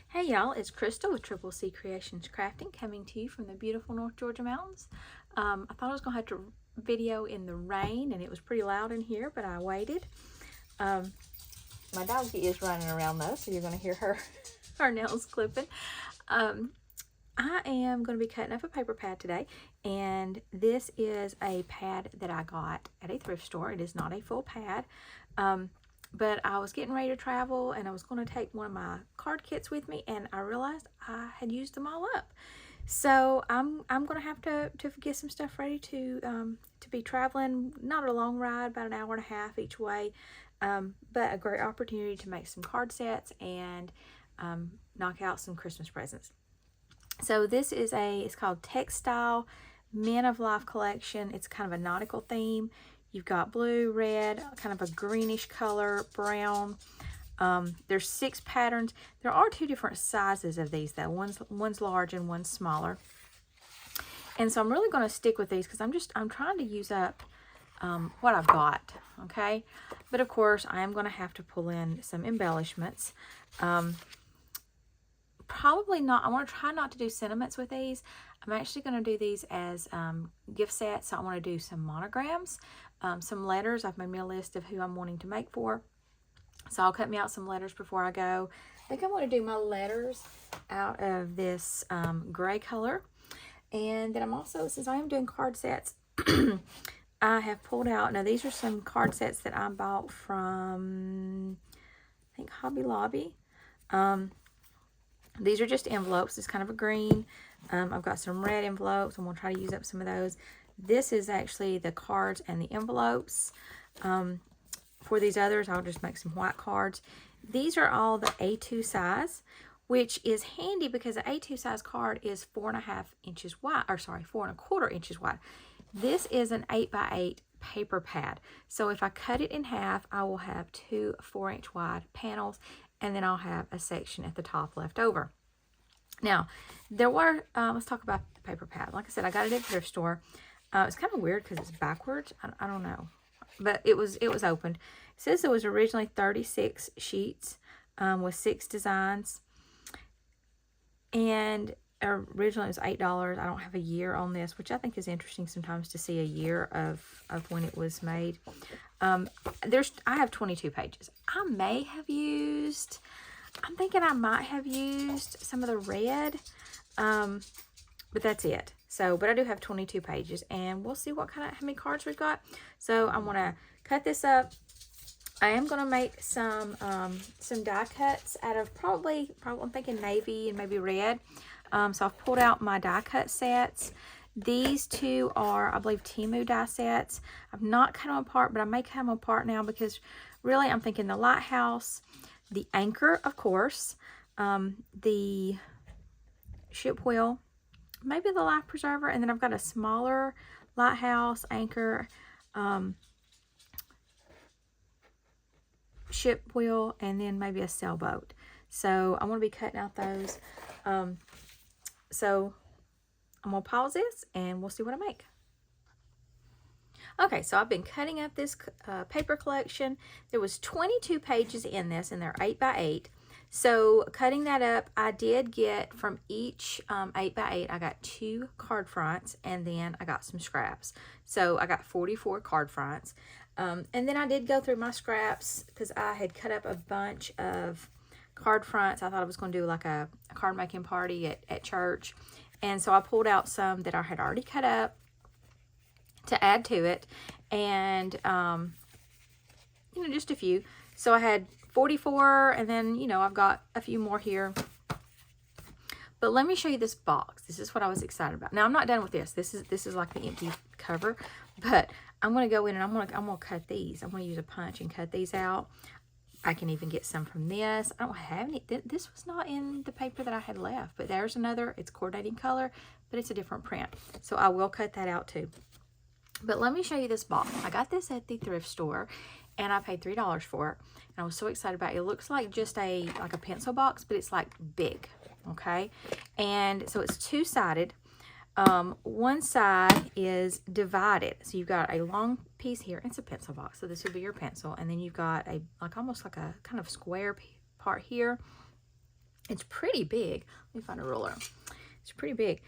Hey y'all, it's Crystal with Triple C Creations Crafting coming to you from the beautiful North Georgia mountains. I thought I was going to have to video in the rain and it was pretty loud in here, but I waited. My doggy is running around though, so you're going to hear her nails clipping. I am going to be cutting up a paper pad today, and this is a pad that I got at a thrift store. It is not a full pad. But I was getting ready to travel and I was going to take one of my card kits with me, and I realized I had used them all up. So I'm going to have to get some stuff ready to be traveling. Not a long ride, about an hour and a half each way, but a great opportunity to make some card sets and knock out some Christmas presents. So this is it's called Textile Men of Life Collection. It's kind of a nautical theme. You've got blue, red, kind of a greenish color, brown. There's 6 patterns. There are 2 different sizes of these though. One's large and one's smaller. And so I'm really going to stick with these because I'm trying to use up what I've got. Okay, but of course I am going to have to pull in some embellishments. Probably not. I want to try not to do sentiments with these. I'm actually going to do these as gift sets. So I want to do some monograms, some letters. I've made me a list of who I'm wanting to make for. So I'll cut me out some letters before I go. I think I want to do my letters out of this gray color. And then I'm also, since I am doing card sets, I have pulled out, now these are some card sets that I bought from, I think, Hobby Lobby. These are just envelopes. It's kind of a green. I've got some red envelopes. I'm going to try to use up some of those. This is actually the cards and the envelopes. For these others, I'll just make some white cards. These are all the A2 size, which is handy because the A2 size card is 4.5 inches wide, or sorry, 4.25 inches wide. This is an 8x8 paper pad. So if I cut it in half, I will have 2 4-inch wide panels, and then I'll have a section at the top left over. Now, there were, let's talk about the paper pad. Like I said, I got it at the thrift store. It's kind of weird because it's backwards. I don't know. But it was opened. It says it was originally 36 sheets with 6 designs. And originally it was $8. I don't have a year on this, which I think is interesting sometimes to see a year of when it was made. I have 22 pages. I may have used, I'm thinking I might have used some of the red, but that's it. So, but I do have 22 pages, and we'll see how many cards we've got. So I'm going to cut this up. I am going to make some die cuts out of probably I'm thinking navy and maybe red. So I've pulled out my die cut sets. These 2 are, I believe, Temu die sets. I've not cut them apart, but I may cut them apart now because really I'm thinking the lighthouse, the anchor, of course, the ship wheel, maybe the life preserver, and then I've got a smaller lighthouse, anchor, ship wheel, and then maybe a sailboat. So I'm going to be cutting out those. So I'm going to pause this and we'll see what I make. Okay, so I've been cutting up this paper collection. There was 22 pages in this, and they're 8x8. So cutting that up, I did get from each 8x8, I got 2 card fronts, and then I got some scraps. So I got 44 card fronts. And then I did go through my scraps because I had cut up a bunch of card fronts. I thought I was going to do like a card making party at church. And so I pulled out some that I had already cut up to add to it, and just a few. So I had 44, and then I've got a few more here. But let me show you this box. This is what I was excited about. Now I'm not done with this. This is like the empty cover, but I'm going to go in and I'm going to cut these. I'm going to use a punch and cut these out. I can even get some from this. I don't have any. This was not in the paper that I had left, but there's another. It's coordinating color, but it's a different print. So I will cut that out too. But let me show you this box. I got this at the thrift store, and I paid $3 for it. And I was so excited about it. It looks like just like a pencil box, but it's like big, okay? And so it's 2-sided. One side is divided. So you've got a long piece here. It's a pencil box, so this would be your pencil. And then you've got almost like a kind of square part here. It's pretty big. Let me find a ruler. It's pretty big.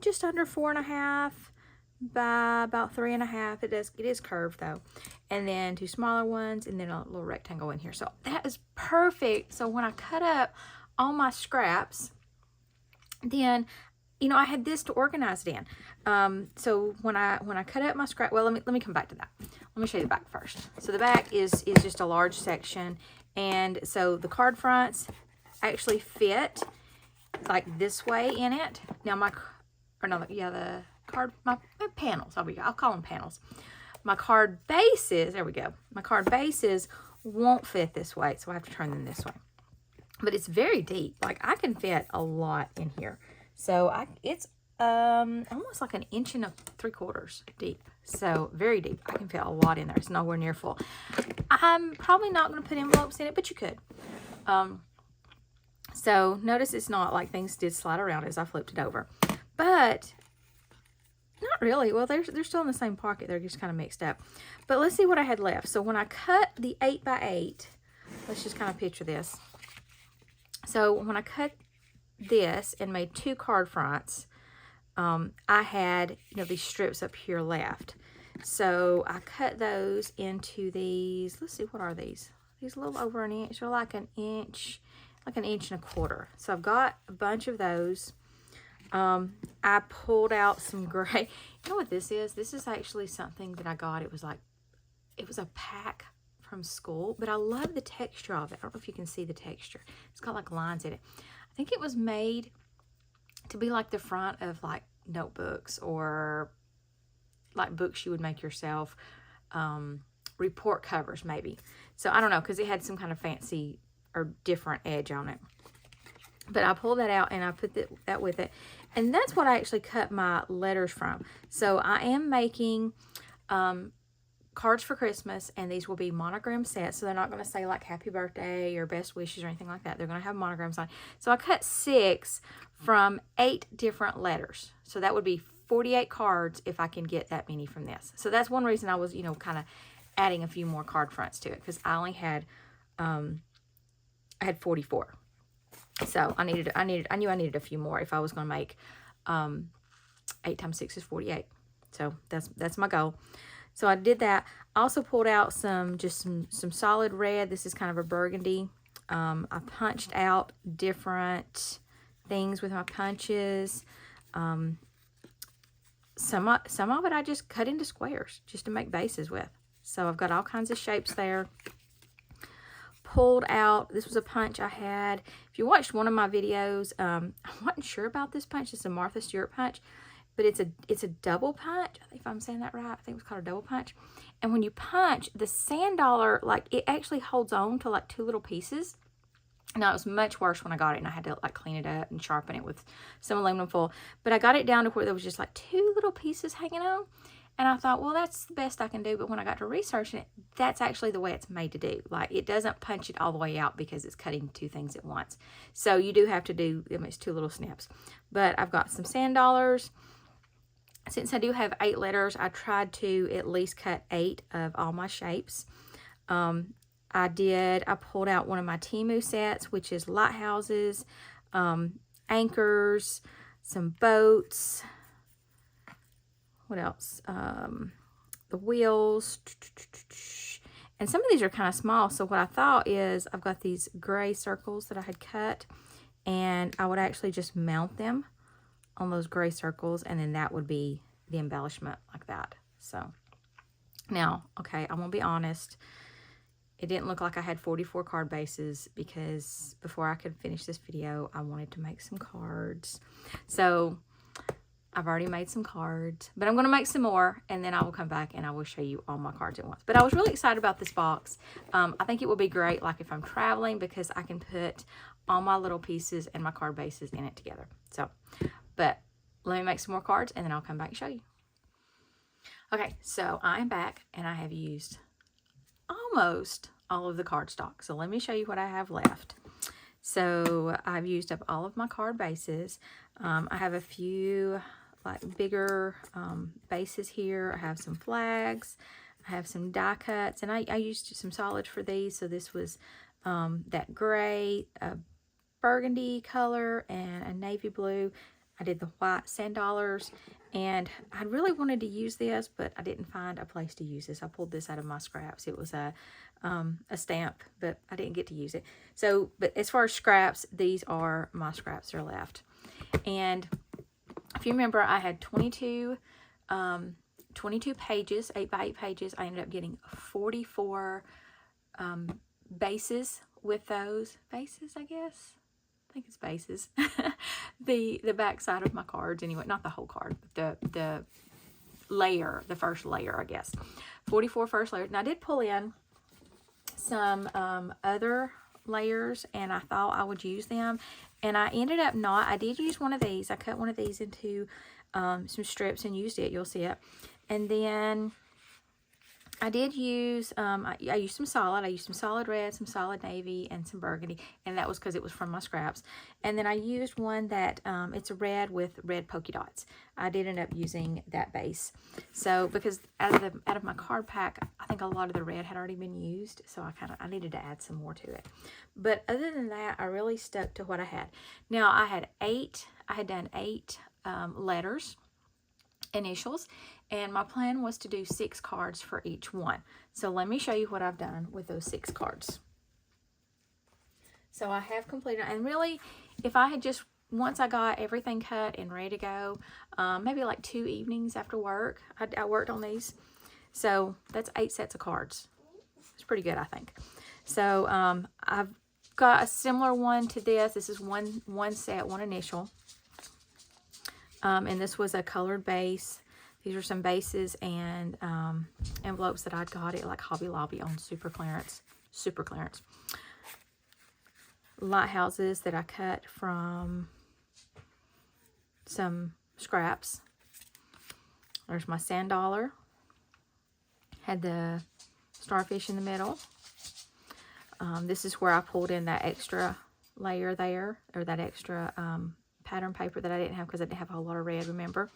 Just under 4.5 by about 3.5. It is curved though. And then 2 smaller ones, and then a little rectangle in here. So that is perfect. So when I cut up all my scraps, then you know I had this to organize it in. So when I cut up my scrap, well, let me come back to that. Let me show you the back first. So the back is just a large section, and so the card fronts actually fit like this way in it. Now my panels, I'll call them panels. My card bases, there we go. My card bases won't fit this way, so I have to turn them this way. But it's very deep. Like I can fit a lot in here. So it's almost like 1.75 inches deep. So very deep. I can fit a lot in there. It's nowhere near full. I'm probably not going to put envelopes in it, but you could. So notice it's not like things did slide around as I flipped it over. But not really. Well, they're still in the same pocket. They're just kind of mixed up. But let's see what I had left. So when I cut the 8x8, let's just kind of picture this. So when I cut this and made 2 card fronts, I had, you know, these strips up here left. So I cut those into these. Let's see, what are these? These a little over an inch. They're like an inch, like 1.25 inches. So I've got a bunch of those. I pulled out some gray. You know what this is? This is actually something that I got. It was a pack from school, but I love the texture of it. I don't know if you can see the texture. It's got like lines in it. I think it was made to be like the front of like notebooks or like books you would make yourself, report covers maybe. So I don't know, because it had some kind of fancy or different edge on it. But I pulled that out and I put that with it. And that's what I actually cut my letters from. So I am making cards for Christmas, and these will be monogram sets. So they're not going to say like happy birthday or best wishes or anything like that. They're going to have monograms on. So I cut 6 from 8 different letters. So that would be 48 cards if I can get that many from this. So that's one reason I was, you know, kind of adding a few more card fronts to it, because I only had I had 44. So I knew I needed a few more if I was going to make 8 times 6 is 48. So that's my goal. So I did that. I also pulled out some solid red. This is kind of a burgundy. I punched out different things with my punches. Some of it I just cut into squares just to make bases with. So I've got all kinds of shapes there. Pulled out, this was a punch I had. If you watched one of my videos, I wasn't sure about this punch. It's a Martha Stewart punch, but it's a double punch. I think if I'm saying that right, I think it was called a double punch. And when you punch, the sand dollar, like it actually holds on to like 2 little pieces. Now it was much worse when I got it, and I had to like clean it up and sharpen it with some aluminum foil. But I got it down to where there was just like 2 little pieces hanging on. And I thought, well, that's the best I can do. But when I got to researching it, that's actually the way it's made to do. Like, it doesn't punch it all the way out because it's cutting 2 things at once. So you do have to do, it's 2 little snips. But I've got some sand dollars. Since I do have 8 letters, I tried to at least cut 8 of all my shapes. I pulled out one of my Temu sets, which is lighthouses, anchors, some boats. What else? The wheels. And some of these are kind of small. So what I thought is I've got these gray circles that I had cut, and I would actually just mount them on those gray circles, and then that would be the embellishment like that. So now, okay, I'm gonna be honest. It didn't look like I had 44 card bases, because before I could finish this video, I wanted to make some cards. So I've already made some cards, but I'm going to make some more, and then I will come back and I will show you all my cards at once. But I was really excited about this box. I think it will be great, like if I'm traveling, because I can put all my little pieces and my card bases in it together. So, but let me make some more cards, and then I'll come back and show you. Okay, so I am back, and I have used almost all of the cardstock. So let me show you what I have left. So I've used up all of my card bases. I have a few like bigger bases here. I have some flags. I have some die cuts, and I used some solids for these. So this was that gray, burgundy color, and a navy blue. I did the white sand dollars, and I really wanted to use this, but I didn't find a place to use this. I pulled this out of my scraps. It was a stamp, but I didn't get to use it. So, but as far as scraps, these are my scraps that are left. And if you remember, I had 22 pages, 8x8 pages. I ended up getting 44 bases with those. Bases, I guess? I think it's bases. the back side of my cards, anyway. Not the whole card, but the layer, the first layer, I guess. 44 first layers. And I did pull in some other layers, and I thought I would use them, and I ended up not. I did use one of these. I cut one of these into some strips and used it. You'll see it. And then I did use, I used some solid. I used some solid red, some solid navy, and some burgundy, and that was because it was from my scraps. And then I used one that, it's a red with red polka dots. I did end up using that base. So, because out of my card pack, I think a lot of the red had already been used, so I needed to add some more to it. But other than that, I really stuck to what I had. Now, I had done eight letters, initials, and my plan was to do 6 cards for each one. So let me show you what I've done with those 6 cards. So I have completed, and really, if I had just, once I got everything cut and ready to go, maybe like 2 evenings after work, I worked on these. So that's 8 sets of cards. It's pretty good, I think. So I've got a similar one to this. This is one set, one initial. And this was a colored base. These are some bases and envelopes that I'd got at like Hobby Lobby on super clearance. Lighthouses that I cut from some scraps. There's my sand dollar. Had the starfish in the middle. This is where I pulled in that extra layer there, or that extra pattern paper that I didn't have because I didn't have a whole lot of red, remember?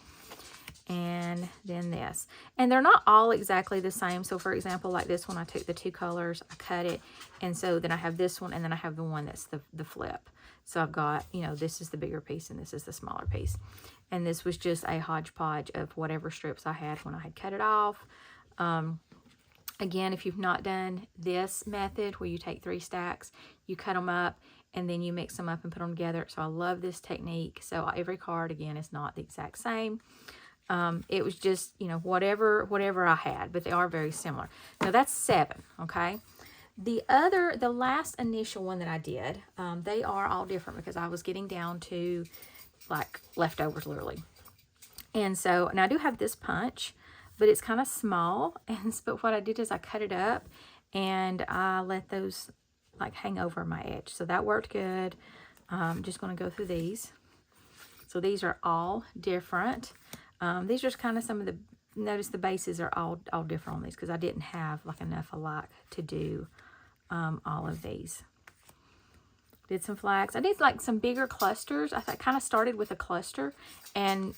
And then this. And they're not all exactly the same. So for example, like this one, I took the 2 colors, I cut it, and so then I have this one, and then I have the one that's the flip. So I've got, you know, this is the bigger piece and this is the smaller piece. And this was just a hodgepodge of whatever strips I had when I had cut it off. Again, if you've not done this method where you take 3 stacks, you cut them up, and then you mix them up and put them together. So I love this technique. So every card, again, is not the exact same. It was just, you know, whatever I had, but they are very similar. Now that's 7, okay? The last initial one that I did, they are all different because I was getting down to like leftovers, literally. And so, and I do have this punch, but it's kind of small. But what I did is I cut it up and I let those like hang over my edge. So that worked good. I'm just going to go through these. So these are all different. These are kind of some of the, notice the bases are all different on these because I didn't have like enough alike to do all of these. Did some flags. I did like some bigger clusters. I kind of started with a cluster and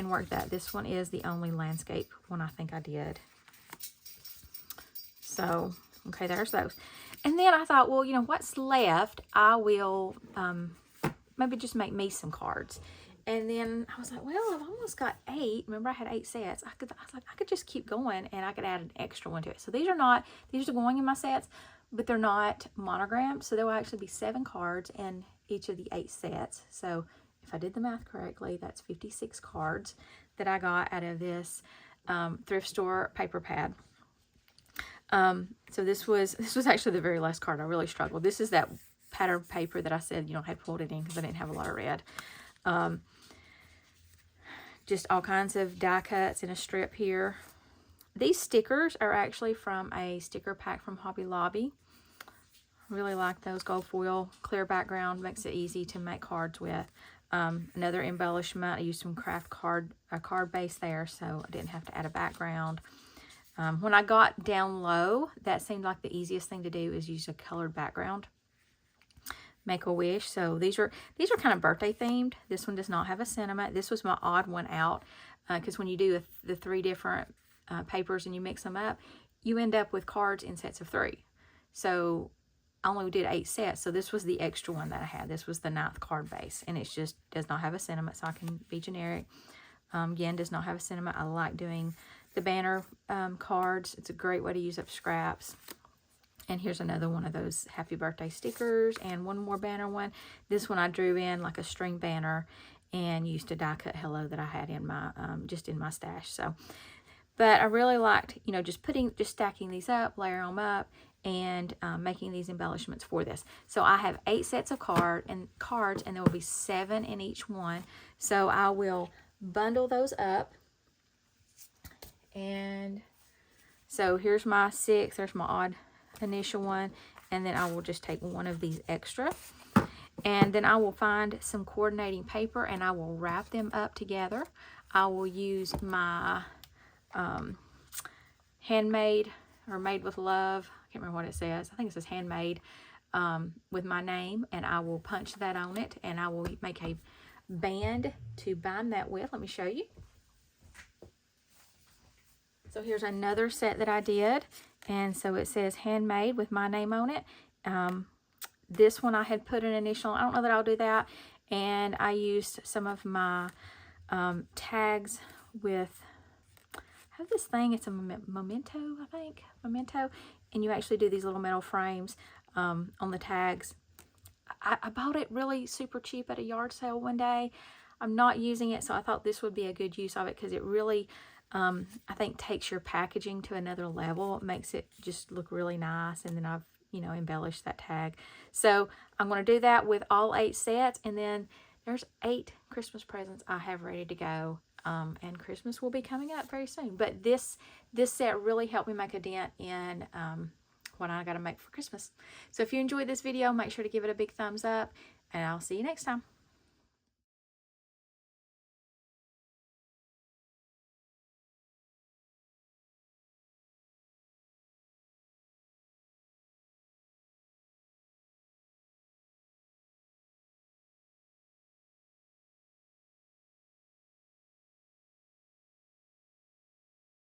worked that. This one is the only landscape one I think I did. So, okay, there's those. And then I thought, well, you know, what's left, I will maybe just make me some cards. And then I was like, well, I've almost got 8. Remember, I had 8 sets. I was like, I could just keep going, and I could add an extra one to it. So these are going in my sets, but they're not monogrammed. So there will actually be 7 cards in each of the 8 sets. So if I did the math correctly, that's 56 cards that I got out of this thrift store paper pad. So this was actually the very last card. I really struggled. This is that pattern paper that I said, you know, I had pulled it in because I didn't have a lot of red. Just all kinds of die cuts in a strip here. These stickers are actually from a sticker pack from Hobby Lobby. Really like those. Gold foil, clear background, makes it easy to make cards with. Another embellishment, I used some craft card base there, so I didn't have to add a background. When I got down low, that seemed like the easiest thing to do is use a colored background. Make a wish. So these are kind of birthday themed. This one does not have a sentiment. This was my odd one out because when you do the 3 different papers and you mix them up, you end up with cards in sets of 3. So I only did 8 sets, so this was the extra one that I had. This was the 9th card base, and it just does not have a sentiment, so I can be generic. Again, does not have a sentiment. I like doing the banner cards. It's a great way to use up scraps. And here's another one of those happy birthday stickers, and one more banner one. This one I drew in like a string banner and used a die cut hello that I had in my just in my stash. So, but I really liked, you know, just stacking these up, layering them up, and making these embellishments for this. So I have 8 sets of cards, and there will be 7 in each one. So I will bundle those up. And so here's my 6, there's my odd initial one, and then I will just take one of these extra, and then I will find some coordinating paper and I will wrap them up together. I will use my handmade or made with love, I can't remember what it says, I think it says handmade, with my name, and I will punch that on it, and I will make a band to bind that with. Let me show you. So here's another set that I did, and so it says handmade with my name on it. This one I had put an initial, I don't know that I'll do that, and I used some of my tags with, I have this thing, it's a memento, I think, memento, and you actually do these little metal frames on the tags. I bought it really super cheap at a yard sale one day. I'm not using it, so I thought this would be a good use of it, because it really, I think, takes your packaging to another level. It makes it just look really nice, and then I've, you know, embellished that tag. So I'm going to do that with all 8 sets, and then there's 8 Christmas presents I have ready to go, and Christmas will be coming up very soon. But this set really helped me make a dent in what I got to make for Christmas. So if you enjoyed this video, make sure to give it a big thumbs up, and I'll see you next time.